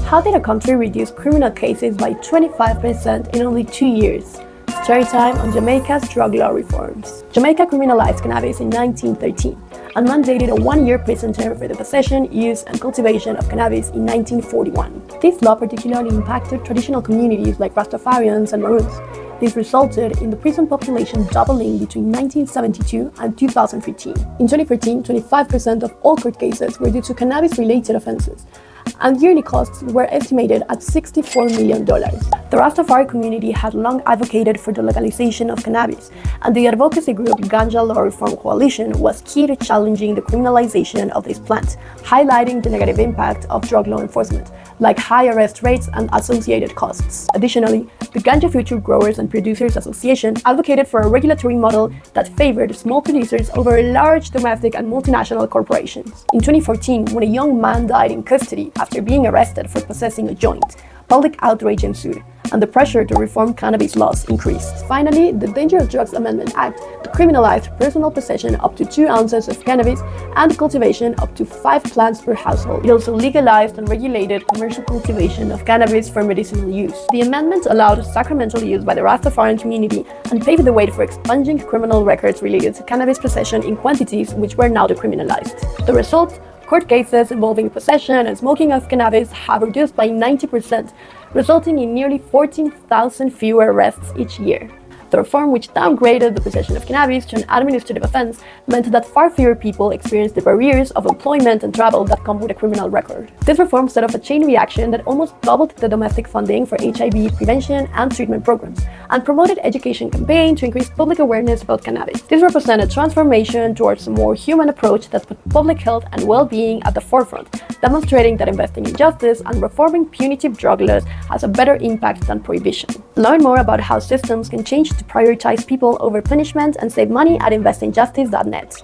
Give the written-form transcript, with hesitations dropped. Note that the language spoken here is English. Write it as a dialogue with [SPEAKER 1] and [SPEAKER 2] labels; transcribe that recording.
[SPEAKER 1] How did a country reduce criminal cases by 25% in only 2 years? Story time on Jamaica's drug law reforms. Jamaica criminalized cannabis in 1913 and mandated a 1-year prison term for the possession, use, and cultivation of cannabis in 1941. This law particularly impacted traditional communities like Rastafarians and Maroons. This resulted in the prison population doubling between 1972 and 2015. In 2014, 25% of all court cases were due to cannabis-related offenses, and yearly costs were estimated at $64 million. The Rastafari community had long advocated for the legalization of cannabis, and the advocacy group Ganja Law Reform Coalition was key to challenging the criminalization of this plant, highlighting the negative impact of drug law enforcement, like high arrest rates and associated costs. Additionally, the Ganja Future Growers and Producers Association advocated for a regulatory model that favored small producers over large domestic and multinational corporations. In 2014, when a young man died in custody after being arrested for possessing a joint, public outrage ensued, and the pressure to reform cannabis laws increased. Finally, the Dangerous Drugs Amendment Act decriminalized personal possession up to 2 ounces of cannabis and cultivation up to 5 plants per household. It also legalized and regulated commercial cultivation of cannabis for medicinal use. The amendment allowed sacramental use by the Rastafarian community and paved the way for expunging criminal records related to cannabis possession in quantities which were now decriminalized. The result? Court cases involving possession and smoking of cannabis have reduced by 90%, resulting in nearly 14,000 fewer arrests each year. The reform, which downgraded the possession of cannabis to an administrative offense, meant that far fewer people experienced the barriers of employment and travel that come with a criminal record. This reform set off a chain reaction that almost doubled the domestic funding for HIV prevention and treatment programs, and promoted education campaigns to increase public awareness about cannabis. This represented a transformation towards a more human approach that put public health and well-being at the forefront, demonstrating that investing in justice and reforming punitive drug laws has a better impact than prohibition. Learn more about how systems can change to prioritize people over punishment and save money at investinjustice.net.